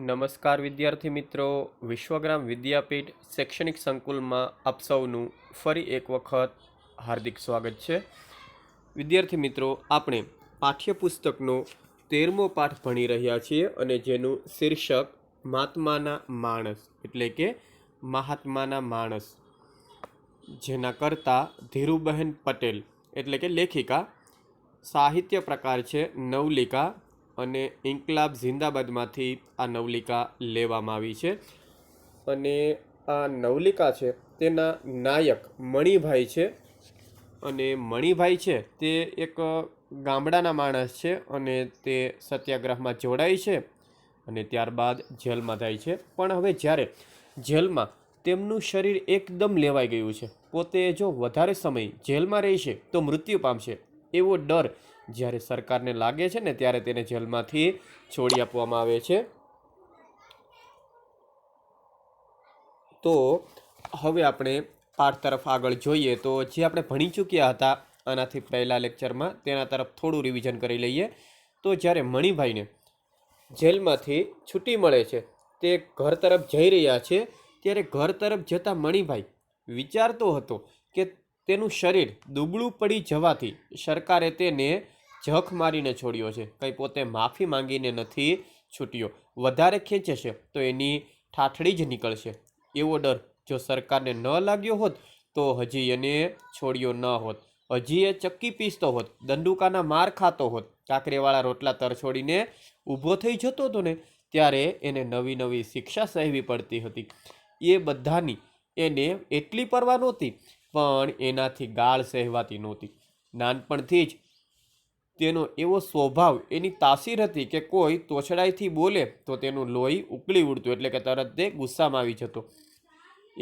નમસ્કાર વિદ્યાર્થી મિત્રો, વિશ્વગ્રામ વિદ્યાપીઠ શૈક્ષણિક સંકુલમાં આપ સૌનું ફરી એક વખત હાર્દિક સ્વાગત છે. વિદ્યાર્થી મિત્રો, આપણે પાઠ્યપુસ્તકનો 13મો પાઠ ભણી રહ્યા છીએ અને જેનું શીર્ષક મહાત્માના માણસ એટલે કે મહાત્માના માણસ, જેના કરતા ધીરુબહેન પટેલ એટલે કે લેખિકા, સાહિત્ય પ્રકાર છે નવલિકા અને ઇન્કલાબ જિંદાબાદમાંથી આ નવલિકા લેવામાં આવી છે. અને આ નવલિકા છે તેના નાયક મણિભાઈ છે. અને મણિભાઈ છે તે એક ગામડાના માણસ છે અને તે સત્યાગ્રહમાં જોડાય છે અને ત્યારબાદ જેલમાં જાય છે. પણ હવે જ્યારે જેલમાં તેમનું શરીર એકદમ લેવાઈ ગયું છે, પોતે જો વધારે સમય જેલમાં રહેશે તો મૃત્યુ પામશે એવો ડર જ્યારે સરકારને લાગે છે ને, ત્યારે તેને જેલમાંથી છોડી આપવામાં આવે છે. તો હવે આપણે પાઠ તરફ આગળ જોઈએ તો જે આપણે ભણી ચૂક્યા હતા આનાથી પહેલા લેક્ચરમાં, તેના તરફ થોડું રિવિઝન કરી લઈએ. તો જ્યારે મણિભાઈને જેલમાંથી છૂટી મળે છે, તે ઘર તરફ જઈ રહ્યા છે, ત્યારે ઘર તરફ જતા મણિભાઈ વિચારતો હતો કે તેનું શરીર દુબળું પડી જવાથી સરકારે તેને જખ મારીને છોડ્યો છે, કંઈ પોતે માફી માંગીને નથી છૂટ્યો. વધારે ખેંચશે તો એની ઠાઠડી જ નીકળશે એવો ડર જો સરકારને ન લાગ્યો હોત તો હજી એને છોડ્યો ન હોત. હજી એ ચક્કી પીસતો હોત, દંડુકાના માર ખાતો હોત, કાંકરીવાળા રોટલા તરછોડીને ઊભો થઈ જતો હતો ને, ત્યારે એને નવી નવી શિક્ષા સહેવી પડતી હતી. એ બધાની એને એટલી પરવા નહોતી, પણ એનાથી ગાળ સહેવાતી નહોતી. નાનપણથી જ તેનો એવો સ્વભાવ, એની તાસીર હતી કે કોઈ તોછડાઈથી બોલે તો તેનું લોહી ઉકળી ઉડતું, એટલે કે તરત તે ગુસ્સામાં આવી જતો.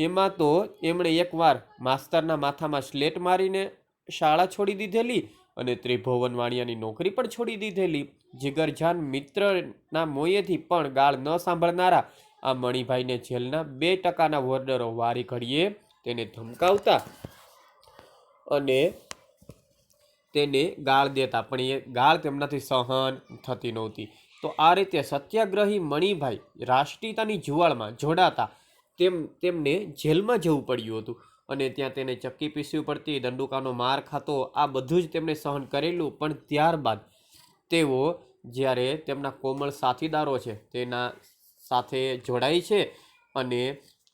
એમાં તો એમણે એકવાર માસ્તરના માથામાં સ્લેટ મારીને શાળા છોડી દીધેલી અને ત્રિભુવન વાણિયાની નોકરી પણ છોડી દીધેલી. જીગરજાન મિત્રના મોયેથી પણ ગાળ ન સાંભળનારા આ મણિભાઈને જેલના 2% વોર્ડરો વારી ઘડીએ તેને ધમકાવતા અને તેને ગાળ દેતા, પણ એ ગાળ તેમનાથી સહન થતી નહોતી. તો આ રીતે સત્યાગ્રહી મણિભાઈ રાષ્ટ્રીયતાની જુવાળમાં જોડાતા તેમને જેલમાં જવું પડ્યું હતું અને ત્યાં તેને ચક્કી પીસવી પડતી, દંડુકાનો માર ખાતો, આ બધું જ તેમણે સહન કરેલું. પણ ત્યારબાદ તેઓ જ્યારે તેમના કોમળ સાથીદારો છે તેના સાથે જોડાય છે અને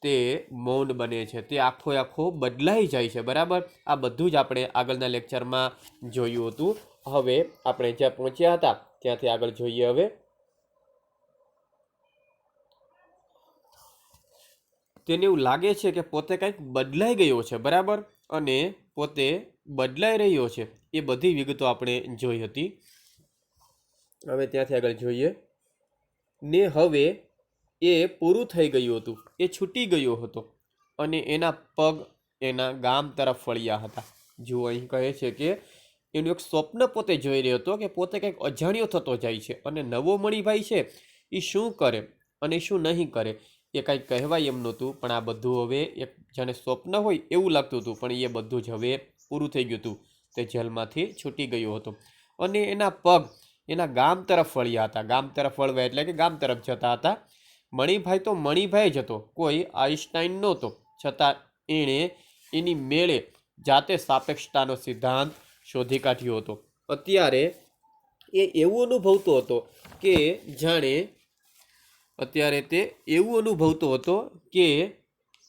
તે મૌન બને છે, તે આખો બદલાઈ જાય છે. બરાબર, આ બધું જ આપણે આગળના લેક્ચરમાં જોયું હતું. હવે આપણે જ્યાં પહોંચ્યા હતા ત્યાંથી આગળ જોઈએ. હવે તેને એવું લાગે છે કે પોતે કંઈક બદલાઈ ગયો છે, બરાબર, અને પોતે બદલાઈ રહ્યો છે. એ બધી વિગતો આપણે જોઈ હતી. હવે ત્યાંથી આગળ જોઈએ ને. હવે એ પૂરું થઈ ગયું હતું, એ છૂટી ગયો હતો અને એના પગ એના ગામ તરફ વળ્યા હતા. જો અહીં કહે છે કે એનું એક સ્વપ્ન પોતે જોઈ રહ્યો હતો કે પોતે કંઈક અજાણ્યો થતો જાય છે અને નવો મણિભાઈ છે એ શું કરે અને શું નહીં કરે એ કંઈક કહેવાય એમ નહોતું. પણ આ બધું હવે એક જાણે સ્વપ્ન હોય એવું લાગતું હતું, પણ એ બધું જ હવે પૂરું થઈ ગયું હતું. તે જેલમાંથી છૂટી ગયો હતો અને એના પગ એના ગામ તરફ વળ્યા હતા. ગામ તરફ વળવા એટલે કે ગામ તરફ જતા હતા. મણિભાઈ તો મણિભાઈ જ હતો, કોઈ આઈન્સ્ટાઈન નહોતો, છતાં એણે એની મેળે જાતે સાપેક્ષતાનો સિદ્ધાંત શોધી કાઢ્યો હતો. અત્યારે એ એવું અનુભવતો હતો કે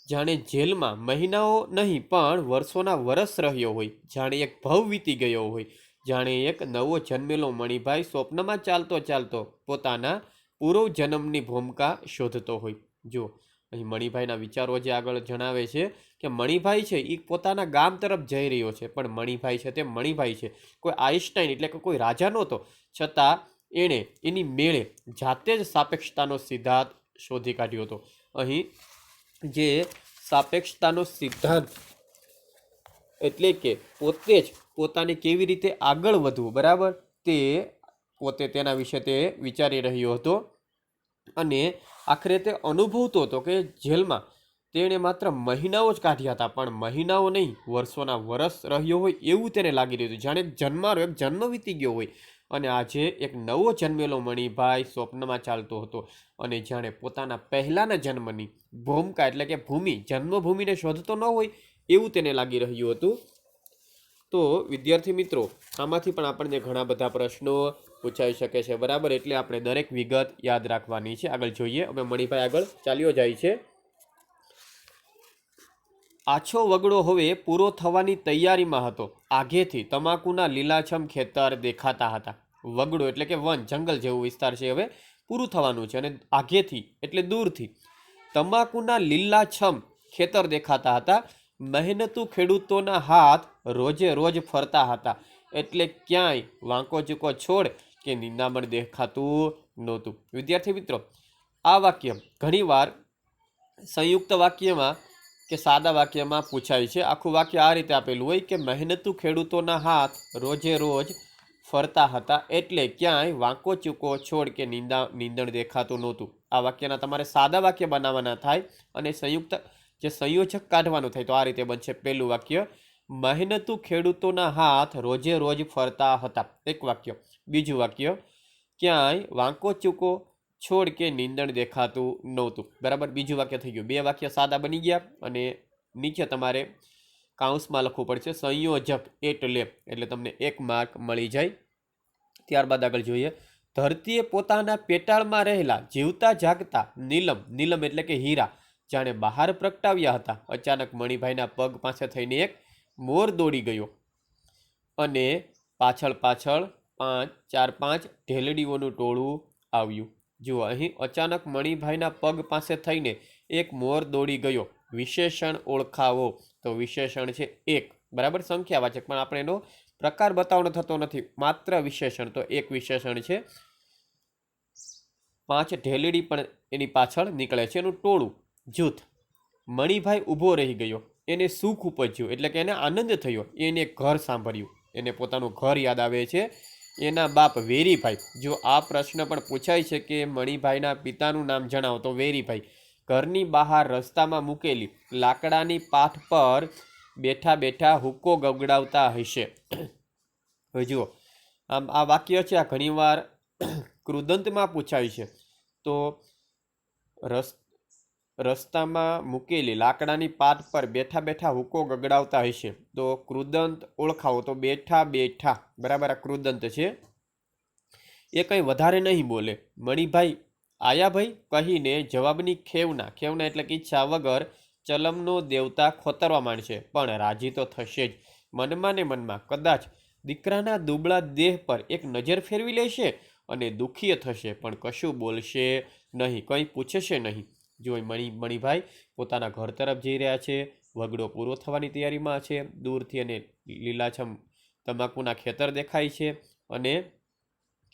જાણે જેલમાં મહિનાઓ નહીં પણ વર્ષોના વર્ષ રહ્યો હોય, જાણે એક ભવ વીતી ગયો હોય, જાણે એક નવો જન્મેલો મણિભાઈ સ્વપ્નમાં ચાલતો ચાલતો પોતાના પૂર્વ જન્મની ભૂમિકા શોધતો હોય. જો અહીં મણિભાઈના વિચારો જે આગળ જણાવે છે કે મણિભાઈ છે એ પોતાના ગામ તરફ જઈ રહ્યો છે, પણ મણિભાઈ છે તે મણિભાઈ છે, કોઈ આઈન્સ્ટાઈન એટલે કે કોઈ રાજા નહોતો, છતાં એણે એની મેળે જાતે જ સાપેક્ષતાનો સિદ્ધાંત શોધી કાઢ્યો હતો. અહીં જે સાપેક્ષતાનો સિદ્ધાંત એટલે કે પોતે જ પોતાને કેવી રીતે આગળ વધવું, બરાબર, તે પોતે તેના વિશે તે વિચારી રહ્યો હતો. અને આખરે તે અનુભવતો હતો કે જેલમાં તેણે માત્ર મહિનાઓ જ કાઢ્યા હતા, પણ મહિનાઓ નહીં વર્ષોના વર્ષ રહ્યો હોય એવું તેને લાગી રહ્યું હતું. જાણે એક જન્મ વીતી ગયો હોય અને આજે એક નવો જન્મેલો મણિભાઈ સ્વપ્નમાં ચાલતો હતો અને જાણે પોતાના પહેલાના જન્મની ભૂમિકા એટલે કે ભૂમિ જન્મભૂમિને શોધતો ન હોય એવું તેને લાગી રહ્યું હતું. તો વિદ્યાર્થી મિત્રો, આમાંથી પણ આપણને ઘણા બધા પ્રશ્નો પૂછાઈ શકે છે, બરાબર. એટલે આપણે દરેક વિગત યાદ રાખવાની છે. આગળ જોઈએ. હવે મણિભાઈ આગળ ચાલ્યો જાય છે. આછો વગડો હવે પૂરો થવાની તૈયારીમાં હતો. આગેથી તમાકુના લીલાછમ ખેતર દેખાતા હતા. વગડો એટલે કે વન, જંગલ જેવો વિસ્તાર છે, હવે પૂરું થવાનું છે. અને આગેથી એટલે દૂરથી તમાકુના લીલાછમ ખેતર દેખાતા હતા. મહેનતુ ખેડૂતોના હાથ રોજે રોજ ફરતા હતા. એટલે ક્યાંય વાંકો ચૂકો છોડ કે નિંદામણ દેખાતું નહોતું. વિદ્યાર્થી મિત્રો, આ વાક્ય ઘણીવાર સંયુક્ત વાક્યમાં કે સાદા વાક્યમાં પૂછાય છે. આખું વાક્ય આ રીતે આપેલું હોય કે મહેનતુ ખેડૂતોના હાથ રોજે રોજ ફરતા હતા. એટલે ક્યાંય વાંકો ચૂકો છોડ કે નીંદણ દેખાતું નહોતું. આ વાક્યના તમારે સાદા વાક્ય બનાવવાના થાય અને સંયુક્ત જે સંયોજક કાઢવાનું થાય તો આ રીતે બનશે. પહેલું વાક્ય, મહેનતુ ખેડૂતોના હાથ રોજે રોજ ફરતા હતા, એક વાક્ય. બીજું વાક્ય, ક્યાંય વાંકો ચૂકો છોડ કે નીંદણ દેખાતું નહોતું, બરાબર. બીજું વાક્ય થઈ ગયું. બે વાક્ય સાદા બની ગયા અને નીચે તમારે કાઉન્સમાં લખવું પડશે સંયોજક એટલે તમને 1 માર્ક મળી જાય. ત્યારબાદ આગળ જોઈએ. ધરતીએ પોતાના પેટાળમાં રહેલા જીવતા જાગતા નીલમ એટલે કે હીરા જાણે બહાર પ્રગટાવ્યા હતા. અચાનક મણિભાઈના પગ પાસે થઈને એક મોર દોડી ગયો અને પાછળ 4-5 ઢેલડીઓનું ટોળું આવ્યું. જુઓ, અહીં અચાનક મણિભાઈના પગ પાસે થઈને એક મોર દોડી ગયો. વિશેષણ ઓળખાવો. તો વિશેષણ છે એક, બરાબર. સંખ્યાવાચક, પણ આપણે એનો પ્રકાર બતાવવાનો થતો નથી, માત્ર વિશેષણ. તો એક વિશેષણ છે. 5 ઢેલડી પણ એની પાછળ નીકળે છે, એનું ટોળું, જૂથ. મણિભાઈ ઊભો રહી ગયો. એને સુખ ઉપજ્યું એટલે કે એને આનંદ થયો. એને ઘર સાંભળ્યું, એને પોતાનું ઘર યાદ આવે છે. એના બાપ વેરીભાઈ. જો આ પ્રશ્ન પણ પૂછાય છે કે મણિભાઈના પિતાનું નામ જણાવો, તો વેરીભાઈ ઘરની બહાર રસ્તામાં મૂકેલી લાકડાની પાઠ પર બેઠા બેઠા હુક્કો ગગડાવતા હશે. હવે જુઓ, આમ આ વાક્ય છે, આ ઘણીવાર કૃદંતમાં પૂછાય છે. તો રસ્તામાં મૂકેલી લાકડાની પાટ પર બેઠા બેઠા હુક્કો ગગડાવતા હશે. તો કૃદંત ઓળખાવો. તો બેઠા, બરાબર. આ કૃદંત છે. એ કંઈ વધારે નહીં બોલે. મણિભાઈ આયા ભાઈ કહીને જવાબની ખેવના એટલે કે ઈચ્છા વગર ચલમનો દેવતા ખોતરવા માંડશે. પણ રાજી તો થશે જ. મનમાં ને મનમાં કદાચ દીકરાના દુબળા દેહ પર એક નજર ફેરવી લેશે અને દુઃખી થશે, પણ કશું બોલશે નહીં, કંઈ પૂછશે નહીં. જો મણિભાઈ પોતાના ઘર તરફ જઈ રહ્યા છે. વગડો પૂરો થવાની તૈયારીમાં છે. દૂરથી અને લીલાછમ તમાકુના ખેતર દેખાય છે અને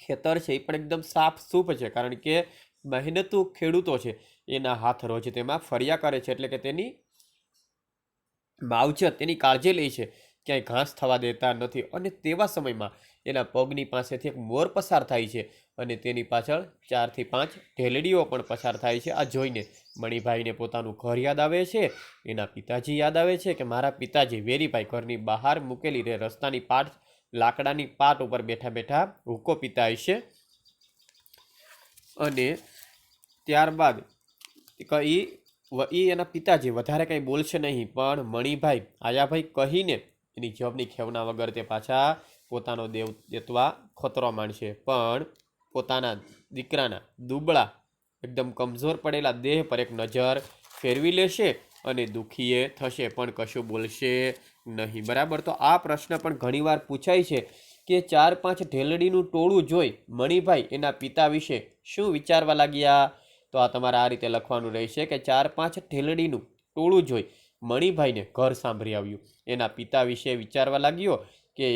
ખેતર છે એ પણ એકદમ સાફ સૂફ છે, કારણ કે મહેનતુ ખેડૂતો છે, એના હાથ રોજ તેમાં ફર્યા કરે છે. એટલે કે તેની માવજત, તેની કાળજી લે છે, ક્યાંય ઘાસ થવા દેતા નથી. અને તેવા સમયમાં એના પગની પાસેથી એક મોર પસાર થાય છે અને તેની પાછળ 4 થી 5 ઢેલડીઓ પણ પસાર થાય છે. આ જોઈને મણિભાઈને પોતાનું ઘર યાદ આવે છે, એના પિતાજી યાદ આવે છે કે મારા પિતાજી વેરીભાઈ ઘરની બહાર મૂકેલી રસ્તાની પાટ, લાકડાની પાટ ઉપર બેઠા બેઠા હુક્કો પીતા હશે. અને ત્યારબાદ એના પિતાજી વધારે કંઈ બોલશે નહીં, પણ મણિભાઈ આયાભાઈ કહીને એની જવાબની ખેવના વગર તે પાછા પોતાનો દેતવા ખોતરવા માંડશે. પણ પોતાના દીકરાના દુબળા, એકદમ કમજોર પડેલા દેહ પર એક નજર ફેરવી લેશે અને દુઃખીએ થશે, પણ કશું બોલશે નહીં, બરાબર. તો આ પ્રશ્ન પણ ઘણીવાર પૂછાય છે કે 4-5 ઢેલડીનું ટોળું જોઈ મણિભાઈ એના પિતા વિશે શું વિચારવા લાગ્યા. તો આ તમારે આ રીતે લખવાનું રહેશે કે 4-5 ઢેલડીનું ટોળું જોઈ મણિભાઈને ઘર સાંભળી આવ્યું. એના પિતા વિશે વિચારવા લાગ્યો કે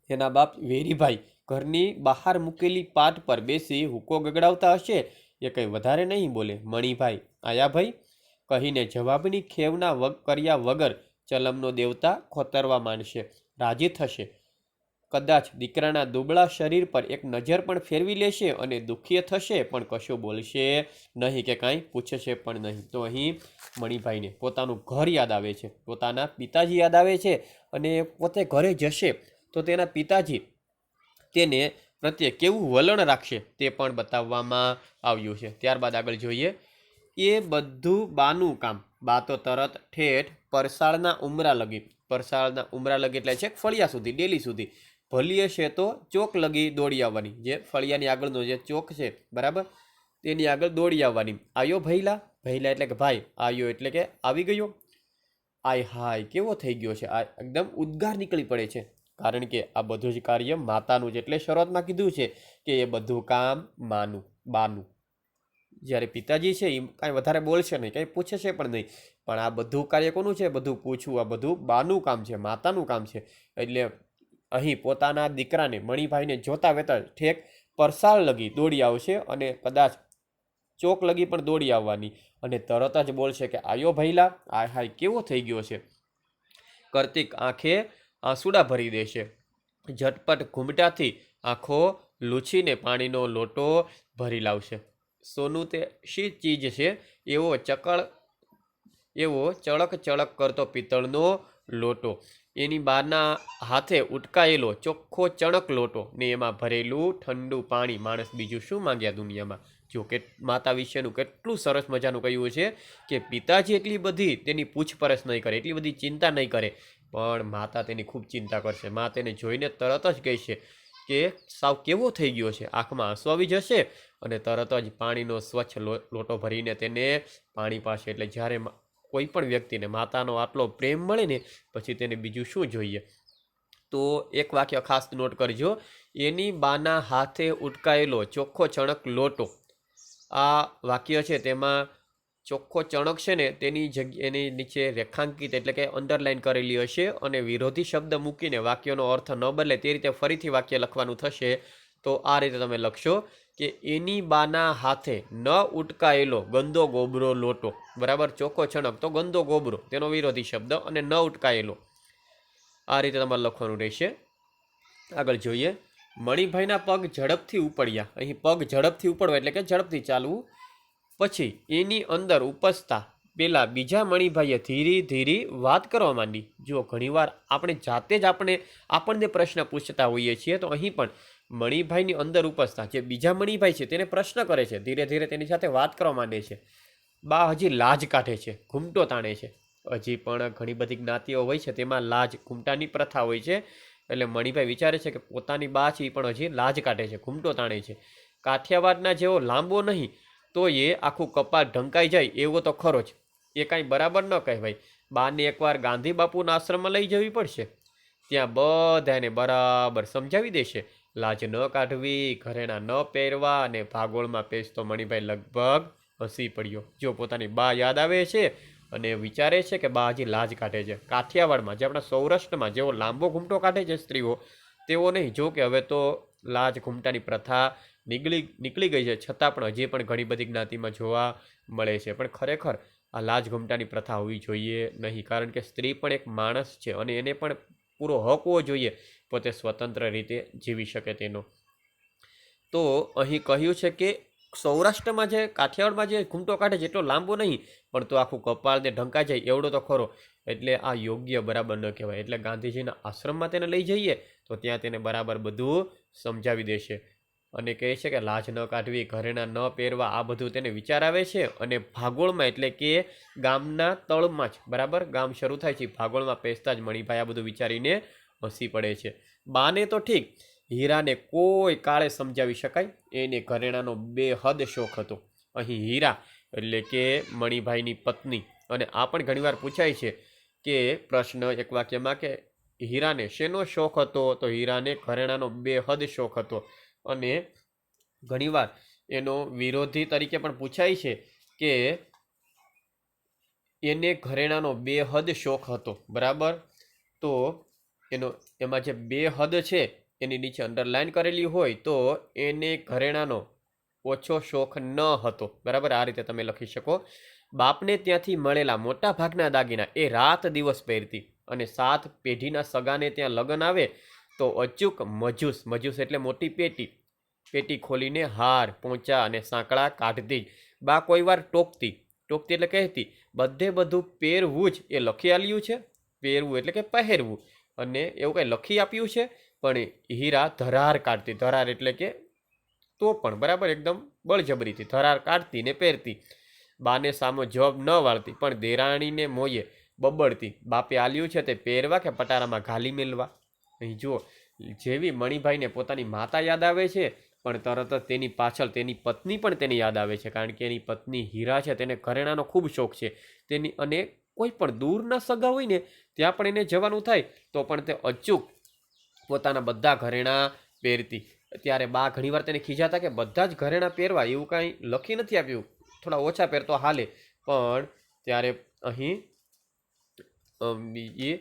એના બાપ વેરીભાઈ ઘરની બહાર મૂકેલી પાટ પર બેસી હુક્કો ગગડાવતા હશે. એ કંઈ વધારે નહીં બોલે. મણિભાઈ આયાભાઈ કહીને જવાબની ખેવના કર્યા વગર ચલમનો દેવતા ખોતરવા માંડશે, રાજી થશે. કદાચ દીકરાના દુબળા શરીર પર એક નજર પણ ફેરવી લેશે અને દુઃખી થશે, પણ કશું બોલશે નહીં કે કાંઈ પૂછશે પણ નહીં. તો અહીં મણિભાઈને પોતાનું ઘર યાદ આવે છે, પોતાના પિતાજી યાદ આવે છે અને પોતે ઘરે જશે તો તેના પિતાજી તેને પ્રત્યે કેવું વલણ રાખશે તે પણ બતાવવામાં આવ્યું છે. ત્યારબાદ આગળ જોઈએ, એ બધું બાનું કામ. બા તો તરત ઠેઠ પરસાળના ઉમરા લગી. પરસાળના ઉમરા લગી એટલે છે ફળિયા સુધી, ડેલી સુધી. ભલીએ છે તો ચોક લગી દોડી આવવાની. જે ફળિયાની આગળનો જે ચોક છે બરાબર, તેની આગળ દોડી આવવાની. આયો ભૈલા, ભૈલા એટલે કે ભાઈ, આયો એટલે કે આવી ગયો. આય હાય કેવો થઈ ગયો છે, આ એકદમ ઉદ્ગાર નીકળી પડે છે. કારણ કે આ બધું જ કાર્ય માતાનું છે. એટલે શરૂઆતમાં કીધું છે કે એ બધું કામ માનું, બાનું. જ્યારે પિતાજી છે એ કાંઈ વધારે બોલશે નહીં, કાંઈ પૂછે છે પણ નહીં, પણ આ બધું કાર્ય કોનું છે? બધું પૂછવું, આ બધું બાનું કામ છે, માતાનું કામ છે. એટલે અહીં પોતાના દીકરાને, મણિભાઈને જોતા વેતા ઠેક પરસાળ લગી દોડી આવશે અને કદાચ ચોક લગી પણ દોડી આવવાની અને તરત જ બોલશે કે આયો ભૈલા, આય હાય કેવો થઈ ગયો છે. કાર્તિક આંખે આંસુડા ભરી દેશે. ઝટપટ ઘૂમટાથી આંખો લૂછીને પાણીનો લોટો ભરી લાવશે. સોનું તે શી ચીજ છે? એવો ચળક ચળક કરતો પિત્તળનો લોટો, એની બહારના હાથે ઉટકાયેલો ચોખ્ખો ચણક લોટો ને એમાં ભરેલું ઠંડુ પાણી. માણસ બીજું શું માંગ્યા દુનિયામાં? જો કે માતા વિશેનું કેટલું સરસ મજાનું કહ્યું છે કે પિતાજી એટલી બધી તેની પૂછપરછ નહીં કરે, એટલી બધી ચિંતા નહીં કરે, પણ માતા તેની ખૂબ ચિંતા કરશે. મા તેને જોઈને તરત જ કહેશે કે સાવ કેવો થઈ ગયો છે, આંખમાં આંસુ આવી જશે અને તરત જ પાણીનો સ્વચ્છ લોટો ભરીને તેને પાણી પાસે. એટલે જ્યારે કોઈ પણ વ્યક્તિને માતાનો આટલો પ્રેમ મળે ને પછી તેને બીજું શું જોઈએ. તો એક વાક્ય ખાસ નોટ કરજો, એની બાના હાથે ઉટકાયેલો ચોખ્ખો ચણક લોટો. આ વાક્ય છે તેમાં ચોખ્ખો ચણક છે ને તેની જગ્યા એની નીચે રેખાંકિત એટલે કે અંડરલાઇન કરેલી હશે અને વિરોધી શબ્દ મૂકીને વાક્યનો અર્થ ન બદલે તે રીતે ફરીથી વાક્ય લખવાનું થશે. તો આ રીતે તમે લખશો કે એની બાના હાથે ન ઉટકાયેલો ગંદો ગોબરો લોટો. બરાબર, ચોખ્ખો ચણક તો ગંદો ગોબરો તેનો વિરોધી શબ્દ અને ન ઉટકાયેલો. આ રીતે તમારે લખવાનું રહેશે. આગળ જોઈએ, મણિભાઈના પગ ઝડપથી ઉપડ્યા. અહીં પગ ઝડપથી ઉપડવા એટલે કે ઝડપથી ચાલવું. પછી એની અંદર ઉપસતા પેલા બીજા મણિભાઈએ ધીરે ધીરે વાત કરવા માંડી. જો ઘણીવાર આપણે જાતે જ આપણને પ્રશ્ન પૂછતા હોઈએ છીએ, તો અહીં પણ મણિભાઈની અંદર ઉપસતા જે બીજા મણિભાઈ છે તેને પ્રશ્ન કરે છે, ધીરે ધીરે તેની સાથે વાત કરવા માંડે છે. બા હજી લાજ કાઢે છે, ઘૂમટો તાણે છે. હજી પણ ઘણી બધી જ્ઞાતિઓ હોય છે તેમાં લાજ ઘૂમટાની પ્રથા હોય છે. એટલે મણિભાઈ વિચારે છે કે પોતાની બા છે એ પણ હજી લાજ કાઢે છે, ઘૂમટો તાણે છે. કાઠિયાવાડના જેવો લાંબો નહીં તો એ આખું કપાળ ઢંકાઈ જાય એવો તો ખરો જ. એ કાંઈ બરાબર ન કહેવાય. બાને એકવાર ગાંધી બાપુના આશ્રમમાં લઈ જવી પડશે, ત્યાં બધાને બરાબર સમજાવી દેશે. લાજ ન કાઢવી, ઘરેણા ન પહેરવા અને ભાગોળમાં પેસતો મણિભાઈ લગભગ હસી પડ્યો. જો પોતાની બા યાદ આવે છે અને વિચારે છે કે બા હજી લાજ કાઢે છે. કાઠિયાવાડમાં જે આપણા સૌરાષ્ટ્રમાં જેવો લાંબો ઘૂમટો કાઢે છે સ્ત્રીઓ, તેવો નહીં. જો કે હવે તો લાજ ઘૂમટાની પ્રથા નીકળી ગઈ છે, છતાં પણ હજી પણ ઘણી બધી જ્ઞાતિમાં જોવા મળે છે. પણ ખરેખર આ લાજ ઘૂમટાની પ્રથા હોવી જોઈએ નહીં, કારણ કે સ્ત્રી પણ એક માણસ છે અને એને પણ પૂરો હક હોવો જોઈએ પોતે સ્વતંત્ર રીતે જીવી શકે તેનો. તો અહીં કહ્યું છે કે સૌરાષ્ટ્રમાં જે કાઠિયાવાડમાં જે ઘૂમટો કાઢે છે એટલો લાંબો નહીં, પણ તો આખું કપાળને ઢંકાઈ જાય એવડો તો ખરો. એટલે આ યોગ્ય બરાબર ન કહેવાય. એટલે ગાંધીજીના આશ્રમમાં તેને લઈ જઈએ તો ત્યાં તેને બરાબર બધું સમજાવી દેશે અને કહે છે કે લાજ ન કાઢવી, ઘરેણા ન પહેરવા, આ બધું તેને વિચાર આવે છે. અને ભાગોળમાં એટલે કે ગામના તળમાં જ, બરાબર, ગામ શરૂ થાય છે, ભાગોળમાં પેસતા જ મણિભાઈ આ બધું વિચારીને હસી પડે છે. બાને તો ઠીક, હીરાને કોઈ કાળે સમજાવી શકાય, એને ઘરેણાનો બેહદ શોખ હતો. અહીં હીરા એટલે કે મણિભાઈની પત્ની. અને આ પણ ઘણીવાર પૂછાય છે કે પ્રશ્ન એક વાક્યમાં કે હીરાને શેનો શોખ હતો? તો હીરાને ઘરેણાનો બેહદ શોખ હતો. અને ઘણીવાર એનો વિરોધી તરીકે પણ પૂછાય છે કે એને ઘરેણાનો બેહદ શોખ હતો. બરાબર, તો એમાં જે બેહદ છે એની નીચે અંડરલાઈન કરેલી હોય તો એને ઘરેણાનો ઓછો શોખ ન હતો. બરાબર, આ રીતે તમે લખી શકો. બાપને ત્યાંથી મળેલા મોટા ભાગના દાગીના એ રાત દિવસ પહેરતી અને 7 પેઢીના સગાને ત્યાં લગ્ન આવે તો અચૂક મજૂસ એટલે મોટી પેટી ખોલીને હાર, પોંચા અને સાંકળા કાઢતી જ. બા કોઈ વાર ટોકતી એટલે કહેતી બધું પહેરવું જ એ લખી આલ્યું છે. પહેરવું એટલે કે પહેરવું, અને એવું કંઈ લખી આપ્યું છે. પણ હીરા ધરાર કાઢતી, ધરાર એટલે કે તો પણ બરાબર એકદમ બળજબરીથી ધરાર કાઢતી ને પહેરતી, બાને સામો જવાબ ન વાળતી, પણ દેરાણીને મોયે બબડતી, બાપે આલ્યું છે તે પહેરવા કે પટારામાં ઘાલી મેલવા. અહીં જુઓ, જેવી મણિભાઈને પોતાની માતા યાદ આવે છે, પણ તરત જ તેની પાછળ તેની પત્ની પણ તેને યાદ આવે છે, કારણ કે એની પત્ની હીરા છે તેને ઘરેણાનો ખૂબ શોખ છે તેની, અને કોઈ પણ દૂરના સગા હોય ને ત્યાં પણ એને જવાનું થાય તો પણ તે અચૂક પોતાના બધા ઘરેણા પહેરતી. ત્યારે બા ઘણીવાર તેને ખીજાતા કે બધા જ ઘરેણા પહેરવા, એવું કાંઈ લખી નથી આપ્યું, થોડા ઓછા પહેરતો હાલે. પણ ત્યારે અહીં એ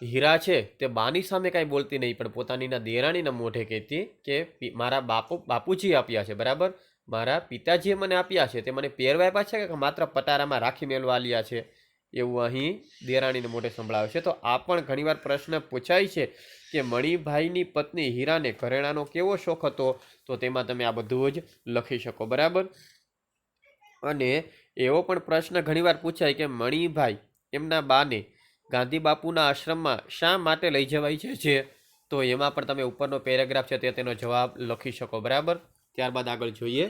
હીરા છે તે બાની સામે કાંઈ બોલતી નહીં, પણ પોતાનીના દેરાણીના મોઢે કહેતી કે મારા બાપુજી આપ્યા છે, બરાબર, મારા પિતાજીએ મને આપ્યા છે, તે મને પહેરવા આપ્યા છે કે માત્ર પટારામાં રાખી મેળવા આલ્યા છે, એવું અહીં દેરાણીને મોઢે સંભળાવે છે. તો આ પણ ઘણીવાર પ્રશ્ન પૂછાય છે કે મણિભાઈની પત્ની હીરાને ઘરેણાનો કેવો શોખ હતો, તો તેમાં તમે આ બધું જ લખી શકો, બરાબર. અને એવો પણ પ્રશ્ન ઘણીવાર પૂછાય કે મણિભાઈ એમના બાને ગાંધી બાપુના આશ્રમમાં શા માટે લઈ જવાય છે, તો એમાં પણ તમે ઉપરનો પેરેગ્રાફ છે તે તેનો જવાબ લખી શકો, બરાબર. ત્યારબાદ આગળ જોઈએ,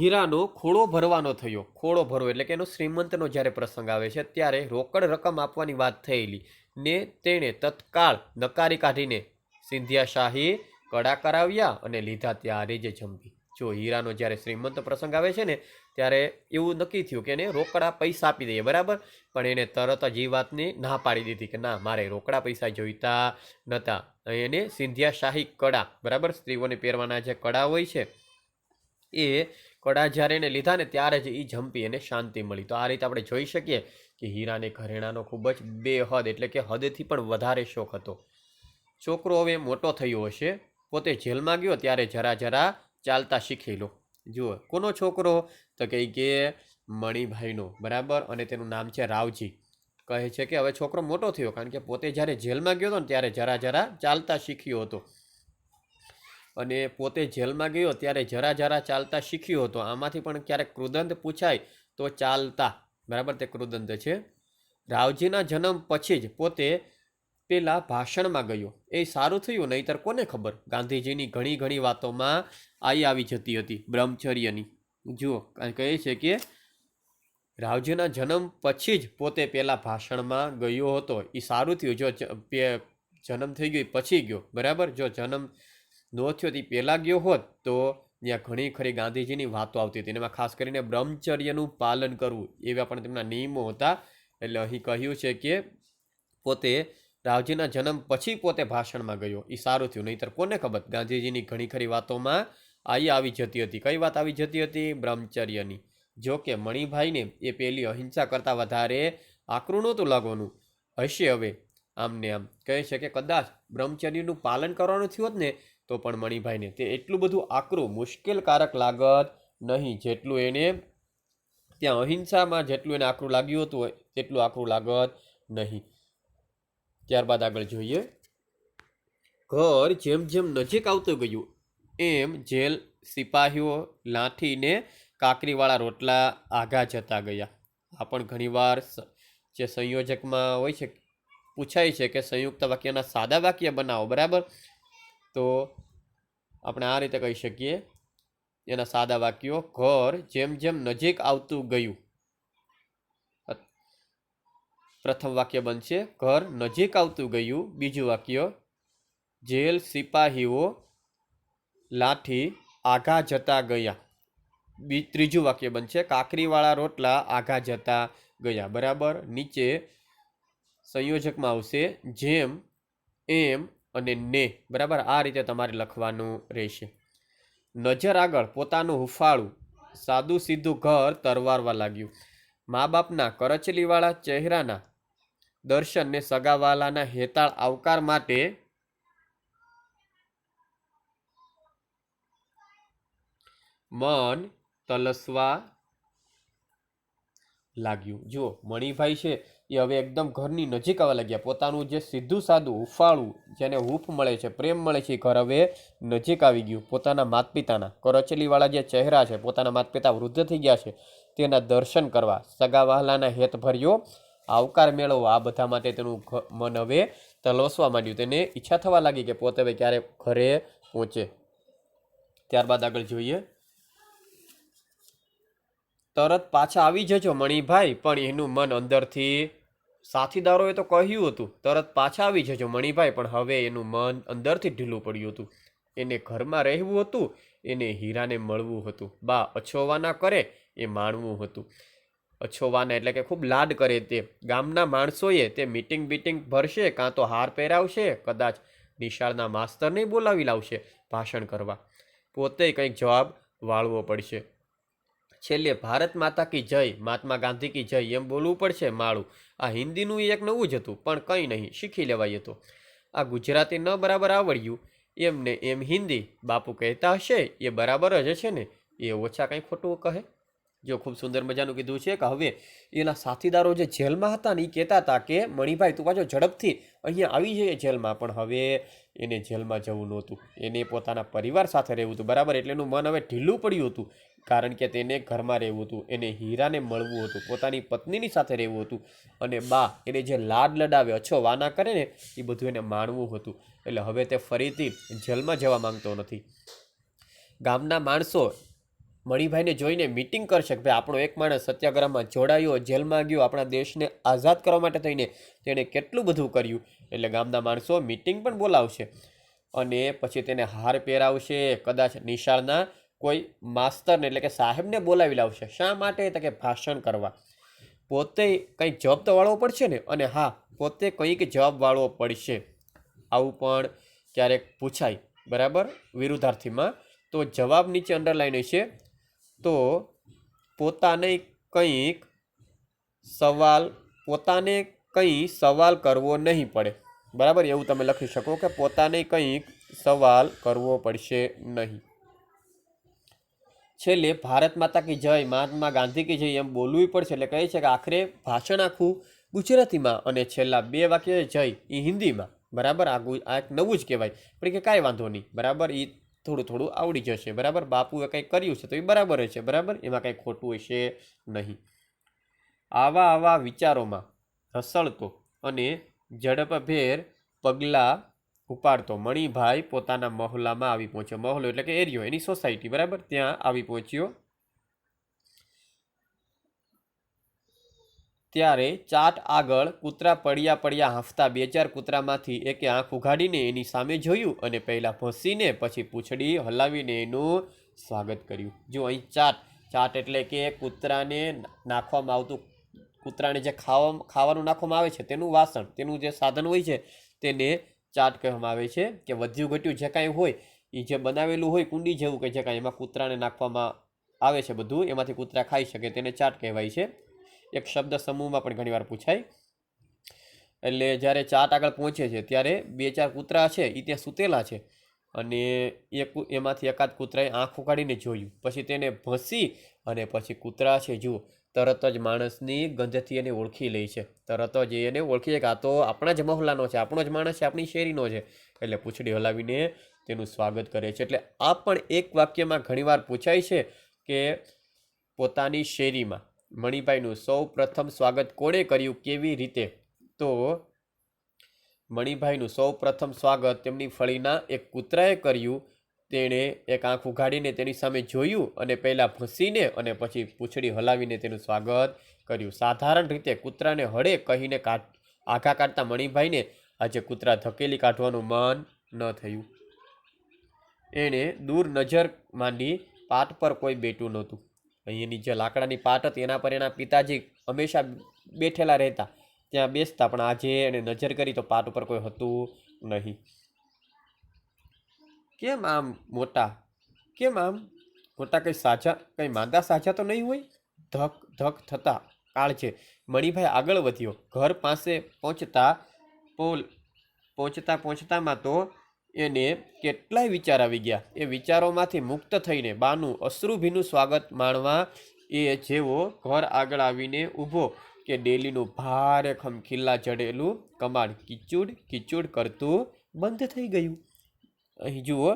હીરાનો ખોળો ભરવાનો થયો. ખોળો ભરવો એટલે કે એનો શ્રીમંતનો જ્યારે પ્રસંગ આવે છે ત્યારે રોકડ રકમ આપવાની વાત થયેલી ને તેણે તત્કાળ નકારી કાઢીને સિંધિયા શાહી કડા કરાવ્યા અને લીધા ત્યારે જ જંપી. જો હીરાનો જ્યારે શ્રીમંત પ્રસંગ આવે છે ને ત્યારે એવું નક્કી થયું કે એને રોકડા પૈસા આપી દઈએ, બરાબર, પણ એને તરત જ એ વાતની ના પાડી દીધી કે ના, મારે રોકડા પૈસા જોઈતા નહોતા. એને સિંધિયા શાહી કડા, બરાબર, સ્ત્રીઓને પહેરવાના જે કડા હોય છે એ કડા જ્યારે એને લીધા ને ત્યારે જ એ જંપી, એને શાંતિ મળી. તો આ રીતે આપણે જોઈ શકીએ કે હીરાને ઘરેણાનો ખૂબ જ બેહદ એટલે કે હદથી પણ વધારે શોખ હતો. છોકરો હવે મોટો થયો હશે, પોતે જેલમાં ગયો ત્યારે જરા જરા ચાલતા શીખી લો. જુઓ, કોનો છોકરો, તો કે મણિભાઈનો, બરાબર, અને તેનું નામ છે રાવજી. કહે છે કે હવે છોકરો મોટો થયો, કારણ કે પોતે જ્યારે જેલમાં ગયો હતો ને ત્યારે જરા જરા ચાલતા શીખ્યો હતો, અને પોતે જેલમાં ગયો ત્યારે જરા જરા ચાલતા શીખ્યો હતો. આમાંથી પણ ક્યારેક કૃદંત પૂછાય તો ચાલતા, બરાબર, તે કૃદંત છે. રાવજીના જન્મ પછી જ પોતે પેલા ભાષણમાં ગયો, એ સારું થયું, નહીતર કોને ખબર ગાંધીજીની ઘણી ઘણી વાતોમાં આવી જતી હતી બ્રહ્મચર્યની. જુઓ, કહે છે કે રાવજીના જન્મ પછી જ પોતે પેલા ભાષણમાં ગયો હતો, એ સારું થયું. જો જન્મ થઈ ગયો પછી ગયો, બરાબર, જો જન્મ નો થયો તે પહેલાં ગયો હોત તો ત્યાં ઘણી ખરી ગાંધીજીની વાતો આવતી હતી, એમાં ખાસ કરીને બ્રહ્મચર્યનું પાલન કરવું એવા પણ તેમના નિયમો હતા. એટલે અહીં કહ્યું છે કે પોતે રાવજીના જન્મ પછી પોતે ભાષણમાં ગયો, એ સારું થયું, નહીતર કોને ખબર ગાંધીજીની ઘણી ખરી વાતોમાં આવી જતી હતી. કઈ વાત આવી જતી હતી? બ્રહ્મચર્યની. જો કે મણિભાઈને એ પેલી અહિંસા કરતાં વધારે આકરું નહોતું લાગવાનું હશે. હવે આમને આમ કહે છે કે કદાચ બ્રહ્મચર્યનું પાલન કરવાનું થયું હોત ને તો પણ મણિભાઈને તે એટલું બધું આકરું મુશ્કેલકારક લાગત નહીં, જેટલું એને ત્યાં અહિંસામાં જેટલું એને આકરું લાગ્યું હતું તેટલું આકરું લાગત નહીં. ત્યારબાદ આગળ જોઈએ, ઘર જેમ જેમ નજીક આવતું ગયું એમ જેલ સિપાહીઓ લાઠીને કાકરીવાળા રોટલા આઘા જતા ગયા. આ પણ ઘણીવાર જે સંયોજકમાં હોય છે પૂછાય છે કે સંયુક્ત વાક્યના સાદા વાક્ય બનાવો, બરાબર. તો આપણે આ રીતે કહી શકીએ એના સાદા વાક્યો, ઘર જેમ જેમ નજીક આવતું ગયું. પ્રથમ વાક્ય બનશે ઘર નજીક આવતું ગયું. બીજું વાક્ય જેલ સિપાહીઓ લાઠી આઘા જતા ગયા. ત્રીજું વાક્ય બનશે કાકરીવાળા રોટલા આઘા જતા ગયા, બરાબર. નીચે સંયોજકમાં આવશે જેમ, એમ અને ને, બરાબર. આ રીતે તમારે લખવાનું રહેશે. નજર આગળ પોતાનું હુફાળું સાદું સીધું ઘર તરવારવા લાગ્યું. મા બાપના કરચલીવાળા ચહેરાના દર્શનને સગાવાલાના હેતાળ આવકાર માટે મન તલસવા લાગ્યું. જુઓ, મણિભાઈ છે એ હવે એકદમ ઘરની નજીક આવવા લાગ્યા. પોતાનું જે સીધું સાદું હુફાળું, જેને હૂફ મળે છે, પ્રેમ મળે છે, એ ઘર હવે નજીક આવી ગયું. પોતાના માતા પિતાના કરચલીવાળા જે ચહેરા છે, પોતાના માતા પિતા વૃદ્ધ થઈ ગયા છે તેના દર્શન કરવા, સગા વહાલાના હેત ભર્યો આવકાર મેળવવા, આ બધા માટે તેનું મન હવે તલવસવા માંડ્યું. તેને ઈચ્છા થવા લાગી કે પોતે હવે ક્યારે ઘરે પહોંચે. ત્યારબાદ આગળ જોઈએ. તરત પાછા આવી જજો મણિભાઈ, પણ એનું મન અંદરથી, સાથીદારોએ તો કહ્યું હતું તરત પાછા આવી જજો મણિભાઈ, પણ હવે એનું મન અંદરથી ઢીલું પડ્યું હતું. એને ઘરમાં રહેવું હતું, એને હીરાને મળવું હતું. બા અછોવાના કરે એ માણવું હતું. અછોવાના એટલે કે ખૂબ લાડ કરે તે. ગામના માણસોએ તે મીટિંગ બીટિંગ ભરશે, કાં તો હાર પહેરાવશે, કદાચ નિશાળના માસ્તરને બોલાવી લાવશે ભાષણ કરવા. પોતે કંઈક જવાબ વાળવો પડશે. છેલ્લે ભારત માતા કી જય, મહાત્મા ગાંધી કી જય એમ બોલવું પડશે માળું. આ હિન્દીનું એક નવું જ હતું, પણ કંઈ નહીં, શીખી લેવાય તો. આ ગુજરાતી ન બરાબર આવડ્યું એમને એમ હિન્દી બાપુ કહેતા હશે એ બરાબર જ છે ને, એ ઓછા કંઈ ખોટું કહે. જો ખૂબ સુંદર મજાનું કીધું છે કે હવે એના સાથીદારો જે જેલમાં હતા ને એ કહેતા હતા કે મણિભાઈ તું પાછો ઝડપથી અહીંયા આવી જઈએ જેલમાં, પણ હવે એને જેલમાં જવું નહોતું. એને પોતાના પરિવાર સાથે રહેવું હતું, બરાબર. એટલે એનું મન હવે ઢીલું પડ્યું હતું, કારણ કે તેને ઘરમાં રહેવું હતું, એને હીરાને મળવું હતું, પોતાની પત્નીની સાથે રહેવું હતું, અને બા એને જે લાડ લડાવે, અછો વાના કરે ને એ બધું એને માણવું હતું. એટલે હવે તે ફરીથી જેલમાં જવા માંગતો નથી. ગામના માણસો મણિભાઈને જોઈને મીટિંગ કરશે કે ભાઈ આપણો એક માણસ સત્યાગ્રહમાં જોડાયો, જેલમાં ગયો, આપણા દેશને આઝાદ કરવા માટે થઈને તેણે કેટલું બધું કર્યું. એટલે ગામના માણસો મીટિંગ પણ બોલાવશે અને પછી તેને હાર પહેરાવશે, કદાચ નિશાળના કોઈ માસ્તરને એટલે કે સાહેબને બોલાવી લાવશે. શા માટે? તો કે ભાષણ કરવા. પોતે કંઈક જવાબ તો વાળવો પડશે ને, અને હા પોતે કંઈક જવાબ વાળવો પડશે. આવું પણ ક્યારેક પૂછાય, બરાબર, વિરુદ્ધાર્થીમાં. તો જવાબ નીચે અંડરલાઈન છે. તો પોતાને કંઈ સવાલ કરવો નહીં પડે, બરાબર, એવું તમે લખી શકો કે પોતાને કંઈક સવાલ કરવો પડશે નહીં. છેલ્લે ભારત માતા કી જય, મહાત્મા ગાંધી કી જય એમ બોલવું પડશે. એટલે કહે છે કે આખરે ભાષણ આખું ગુજરાતીમાં અને છેલ્લા 2 વાક્ય જય એ હિન્દીમાં, બરાબર. આ એક નવું જ કહેવાય, પણ કે કાંઈ વાંધો નહીં, બરાબર, એ થોડું થોડું આવડી જશે, બરાબર. બાપુએ કંઈક કર્યું છે તો એ બરાબર છે, બરાબર, એમાં કંઈ ખોટું હશે નહીં. આવા વિચારોમાં રસળતો અને ઝડપભેર પગલાં ઉપાડતો મણિભાઈ પોતાના મહોલ્લામાં આવી પહોંચ્યો. મહોલ્લો એટલે કે એરિયો, એની સોસાયટી, બરાબર, ત્યાં આવી પહોંચ્યો. ત્યારે ચાટ આગળ કૂતરા પડ્યા હાંફતા 2-4 કૂતરામાંથી એકે આંખ ઉઘાડીને એની સામે જોયું અને પહેલાં ભસીને પછી પૂંછડી હલાવીને એનું સ્વાગત કર્યું. જો અહીં ચાટ એટલે કે કૂતરાને નાખવામાં આવતું, કૂતરાને જે ખાવાનું નાખવામાં આવે છે તેનું વાસણ, તેનું જે સાધન હોય છે તેને ચાટ કહેવામાં આવે છે. કે વધ્યું ઘટ્યું જે કાંઈ હોય એ જે બનાવેલું હોય કુંડી જેવું કે જે કાંઈ એમાં કૂતરાને નાખવામાં આવે છે બધું, એમાંથી કૂતરા ખાઈ શકે, તેને ચાટ કહેવાય છે. એક શબ્દ સમૂહમાં પણ ઘણીવાર પૂછાય. એટલે જ્યારે ચાટ આગળ પહોંચે છે ત્યારે 2-4 કૂતરા છે એ ત્યાં સૂતેલા છે અને એમાંથી એકાદ કૂતરાએ આંખ ઉગાડીને જોયું, પછી તેને ભસી અને પછી કૂતરા છે જુઓ તરત જ માણસની ગંધથી એને ઓળખી લે છે. તરત જ એને ઓળખી જાય કે આ તો આપણા જ મહોલ્લાનો છે, આપણો જ માણસ છે, આપણી શેરીનો છે. એટલે પૂંછડી હલાવીને તેનું સ્વાગત કરે છે. એટલે આ પણ એક વાક્યમાં ઘણીવાર પૂછાય છે કે પોતાની શેરીમાં મણિભાઈનું સૌ પ્રથમ સ્વાગત કોણે કર્યું, કેવી રીતે? તો મણિભાઈનું સૌ પ્રથમ સ્વાગત તેમની ફળીના એક કૂતરાએ કર્યું. તેણે એક આંખ ઉઘાડીને તેની સામે જોયું અને પહેલાં ભસીને અને પછી પૂંછડી હલાવીને તેનું સ્વાગત કર્યું. સાધારણ રીતે કૂતરાને હળે કહીને આઘા કાઢતા મણિભાઈને આજે કૂતરા ધકેલી કાઢવાનું મન ન થયું. એણે દૂર નજર માંડી. પાટ પર કોઈ બેઠું નહોતું. અહીંની જે લાકડાની પાટ હતી એના પર એના પિતાજી હંમેશા બેઠેલા રહેતા, ત્યાં બેસતા, પણ આજે એણે નજર કરી તો પાટ ઉપર કોઈ હતું નહીં. કેમ આમ મોટા કંઈ સાજા, કંઈ માંદા સાજા તો નહીં હોય? ધક થતા કાળજે મણિભાઈ આગળ વધ્યો. ઘર પાસે પહોંચતામાં તો એને કેટલાય વિચાર આવી ગયા. એ વિચારોમાંથી મુક્ત થઈને બાનું અશ્રુભીનું સ્વાગત માણવા એ જેવો ઘર આગળ આવીને ઊભો કે ડેલીનું ભારે ખમખીલા જડેલું કમાડ કીચુડ કરતું બંધ થઈ ગયું. અહીં જુઓ,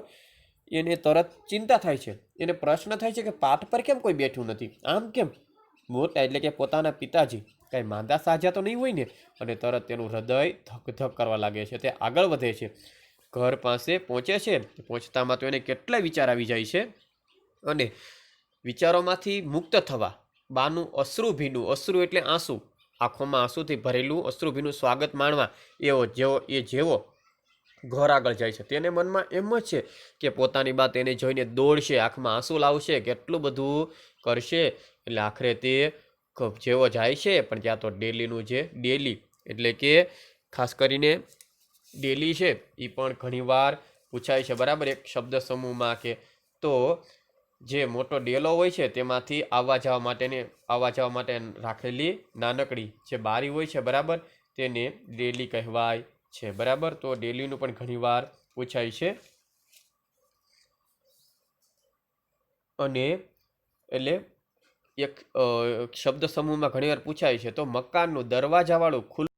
એને તરત ચિંતા થાય છે, એને પ્રશ્ન થાય છે કે પાટ પર કેમ કોઈ બેઠું નથી, આમ કેમ? મોટા એટલે કે પોતાના પિતાજી કાંઈ માંદા સાજા તો નહીં હોય ને, અને તરત તેનું હૃદય ધક ધક કરવા લાગે છે, તે આગળ વધે છે, ઘર પાસે પહોંચે છે. પહોંચતામાં તો એને કેટલા વિચાર આવી જાય છે, અને વિચારોમાંથી મુક્ત થવા બાનું અશ્રુ ભીનું, અશ્રુ એટલે આંસુ, આંખોમાં આંસુથી ભરેલું અશ્રુ ભીનું સ્વાગત માણવા જેવો ઘર આગળ જાય છે. તેને મનમાં એમ જ છે કે પોતાની બા તેને જોઈને દોડશે, આંખમાં આંસુ લાવશે, કેટલું બધું કરશે. એટલે આખરે તે જેવો જાય છે, પણ ત્યાં તો ડેલી એટલે કે ખાસ કરીને ડેલી છે એ પણ ઘણીવાર પૂછાય છે, બરાબર, એક શબ્દ સમૂહમાં. કે તો જે મોટો ડેલો હોય છે તેમાંથી આવવા જવા માટે રાખેલી નાનકડી જે બારી હોય છે, બરાબર, તેને ડેલી કહેવાય છે, બરાબર. તો ડેલીનું પણ ઘણીવાર પૂછાય છે. અને એટલે એક શબ્દ સમૂહમાં ઘણીવાર પૂછાય છે. તો મકાનનું દરવાજાવાળું ખુલ્લું